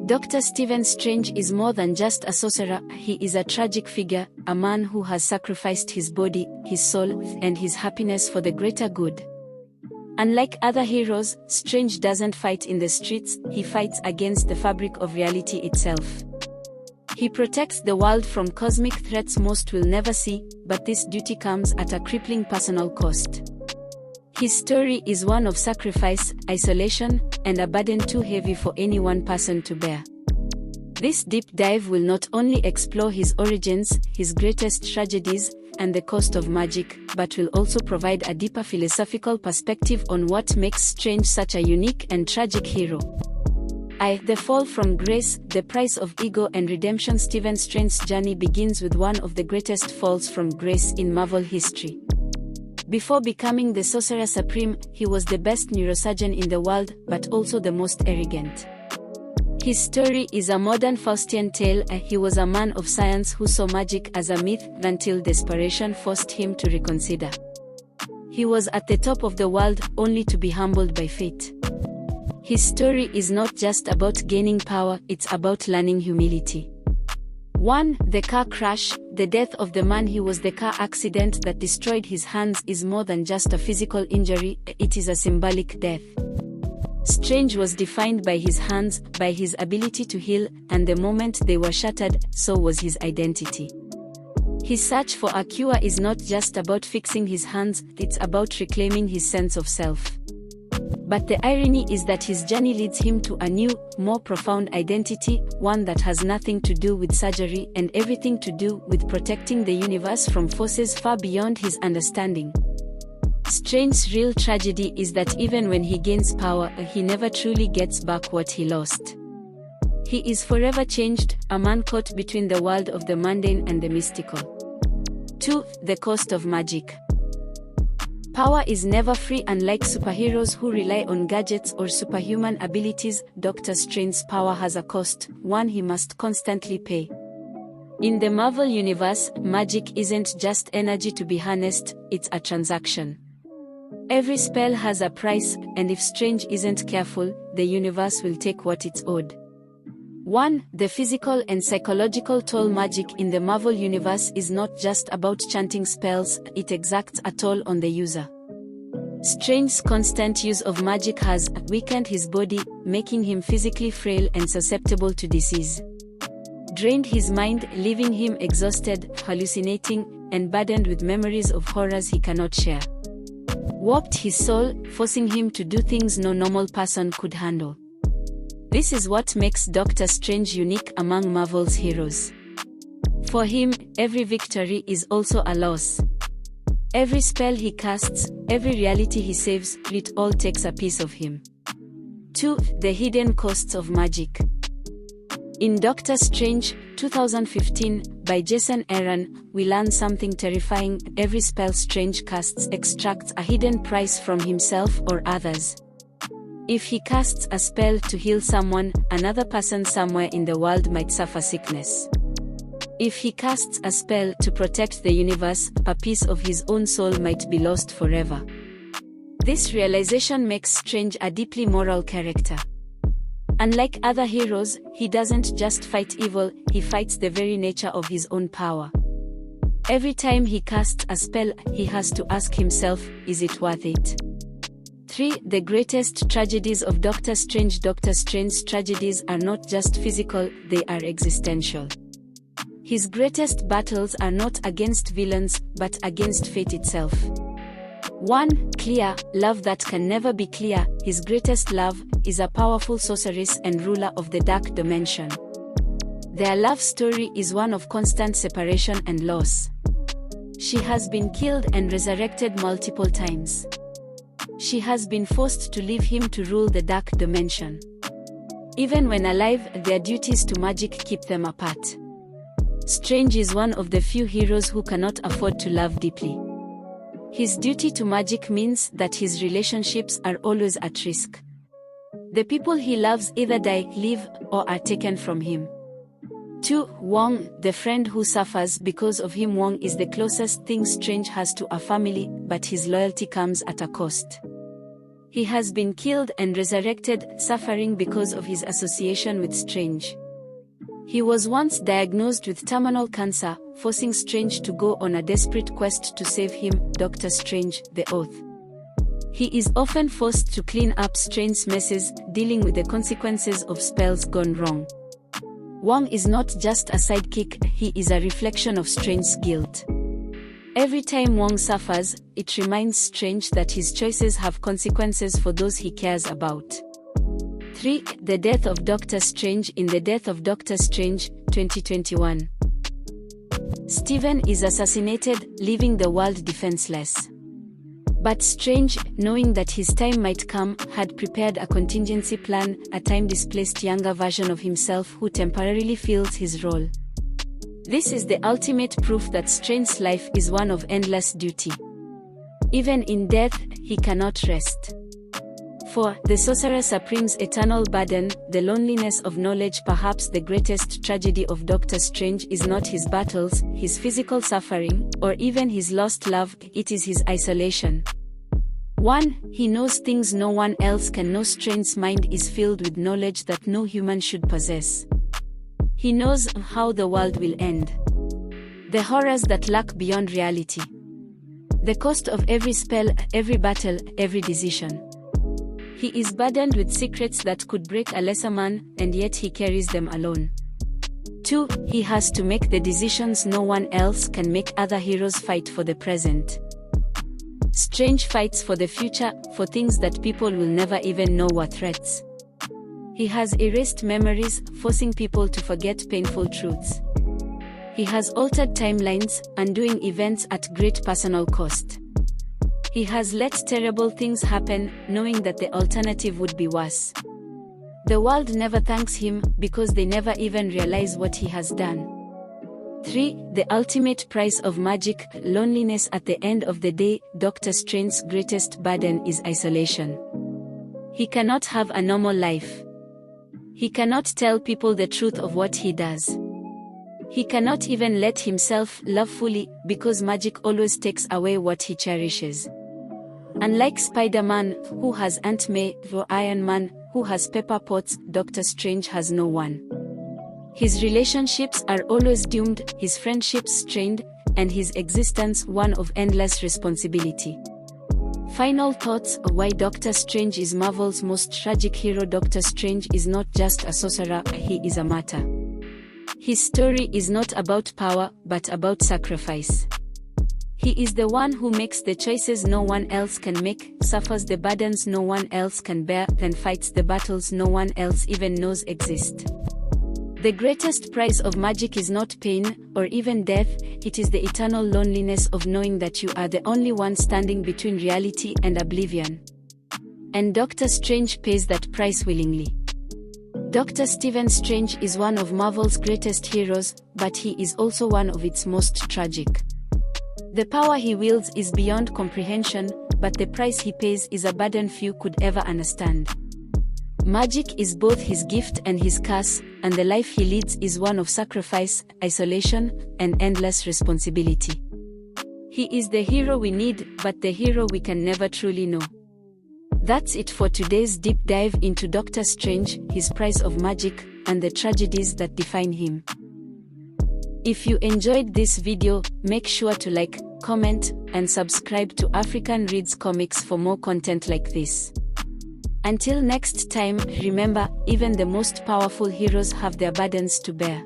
Dr. Stephen Strange is more than just a sorcerer, he is a tragic figure, a man who has sacrificed his body, his soul, and his happiness for the greater good. Unlike other heroes, Strange doesn't fight in the streets, he fights against the fabric of reality itself. He protects the world from cosmic threats most will never see, but this duty comes at a crippling personal cost. His story is one of sacrifice, isolation, and a burden too heavy for any one person to bear. This deep dive will not only explore his origins, his greatest tragedies, and the cost of magic, but will also provide a deeper philosophical perspective on what makes Strange such a unique and tragic hero. The fall from grace, the price of ego and redemption. Stephen Strange's journey begins with one of the greatest falls from grace in Marvel history. Before becoming the Sorcerer Supreme, he was the best neurosurgeon in the world, but also the most arrogant. His story is a modern Faustian tale. He was a man of science who saw magic as a myth until desperation forced him to reconsider. He was at the top of the world, only to be humbled by fate. His story is not just about gaining power, it's about learning humility. 1. The car crash. The death of the man who was the car accident that destroyed his hands is more than just a physical injury, it is a symbolic death. Strange was defined by his hands, by his ability to heal, and the moment they were shattered, so was his identity. His search for a cure is not just about fixing his hands, it's about reclaiming his sense of self. But the irony is that his journey leads him to a new, more profound identity, one that has nothing to do with surgery and everything to do with protecting the universe from forces far beyond his understanding. Strange's real tragedy is that even when he gains power, he never truly gets back what he lost. He is forever changed, a man caught between the world of the mundane and the mystical. 2. The cost of magic. Power is never free. Unlike superheroes who rely on gadgets or superhuman abilities, Dr. Strange's power has a cost, one he must constantly pay. In the Marvel Universe, magic isn't just energy to be harnessed, it's a transaction. Every spell has a price, and if Strange isn't careful, the universe will take what it's owed. 1. The physical and psychological toll. Magic in the Marvel Universe is not just about chanting spells, it exacts a toll on the user. Strange's constant use of magic has weakened his body, making him physically frail and susceptible to disease. Drained his mind, leaving him exhausted, hallucinating, and burdened with memories of horrors he cannot share. Warped his soul, forcing him to do things no normal person could handle. This is what makes Doctor Strange unique among Marvel's heroes. For him, every victory is also a loss. Every spell he casts, every reality he saves, it all takes a piece of him. 2. The hidden costs of magic. In Doctor Strange, 2015, by Jason Aaron, we learn something terrifying. Every spell Strange casts extracts a hidden price from himself or others. If he casts a spell to heal someone, another person somewhere in the world might suffer sickness. If he casts a spell to protect the universe, a piece of his own soul might be lost forever. This realization makes Strange a deeply moral character. Unlike other heroes, he doesn't just fight evil, he fights the very nature of his own power. Every time he casts a spell, he has to ask himself, is it worth it? 3. The greatest tragedies of Doctor Strange. Doctor Strange's tragedies are not just physical, they are existential. His greatest battles are not against villains, but against fate itself. 1. Clear, love that can never be clear. His greatest love is a powerful sorceress and ruler of the dark dimension. Their love story is one of constant separation and loss. She has been killed and resurrected multiple times. She has been forced to leave him to rule the dark dimension. Even when alive, their duties to magic keep them apart. Strange is one of the few heroes who cannot afford to love deeply. His duty to magic means that his relationships are always at risk. The people he loves either die, leave, or are taken from him. 2. Wong, the friend who suffers because of him. Wong is the closest thing Strange has to a family, but his loyalty comes at a cost. He has been killed and resurrected, suffering because of his association with Strange. He was once diagnosed with terminal cancer, forcing Strange to go on a desperate quest to save him, Doctor Strange, the Oath. He is often forced to clean up Strange's messes, dealing with the consequences of spells gone wrong. Wong is not just a sidekick, he is a reflection of Strange's guilt. Every time Wong suffers, it reminds Strange that his choices have consequences for those he cares about. 3. The Death of Doctor Strange. In The Death of Doctor Strange, 2021. Stephen is assassinated, leaving the world defenseless. But Strange, knowing that his time might come, had prepared a contingency plan, a time-displaced younger version of himself who temporarily fills his role. This is the ultimate proof that Strange's life is one of endless duty. Even in death, he cannot rest. 4. The Sorcerer Supreme's eternal burden. The loneliness of knowledge. Perhaps the greatest tragedy of Doctor Strange is not his battles, his physical suffering, or even his lost love, it is his isolation. 1. He knows things no one else can know. Strange's mind is filled with knowledge that no human should possess. He knows how the world will end. The horrors that lurk beyond reality. The cost of every spell, every battle, every decision. He is burdened with secrets that could break a lesser man, and yet he carries them alone. 2. He has to make the decisions no one else can make. Other heroes fight for the present. Strange fights for the future, for things that people will never even know were threats. He has erased memories, forcing people to forget painful truths. He has altered timelines, undoing events at great personal cost. He has let terrible things happen, knowing that the alternative would be worse. The world never thanks him, because they never even realize what he has done. 3. The ultimate price of magic. Loneliness. At the end of the day, Doctor Strange's greatest burden is isolation. He cannot have a normal life. He cannot tell people the truth of what he does. He cannot even let himself love fully, because magic always takes away what he cherishes. Unlike Spider-Man, who has Aunt May, or Iron Man, who has Pepper Potts, Doctor Strange has no one. His relationships are always doomed, his friendships strained, and his existence one of endless responsibility. Final thoughts. Why Doctor Strange is Marvel's most tragic hero. Doctor Strange is not just a sorcerer, he is a martyr. His story is not about power, but about sacrifice. He is the one who makes the choices no one else can make, suffers the burdens no one else can bear, and fights the battles no one else even knows exist. The greatest price of magic is not pain, or even death, it is the eternal loneliness of knowing that you are the only one standing between reality and oblivion. And Doctor Strange pays that price willingly. Dr. Stephen Strange is one of Marvel's greatest heroes, but he is also one of its most tragic. The power he wields is beyond comprehension, but the price he pays is a burden few could ever understand. Magic is both his gift and his curse, and the life he leads is one of sacrifice, isolation, and endless responsibility. He is the hero we need, but the hero we can never truly know. That's it for today's deep dive into Doctor Strange, his price of magic, and the tragedies that define him. If you enjoyed this video, make sure to like, comment, and subscribe to African Reads Comics for more content like this. Until next time, remember, even the most powerful heroes have their burdens to bear.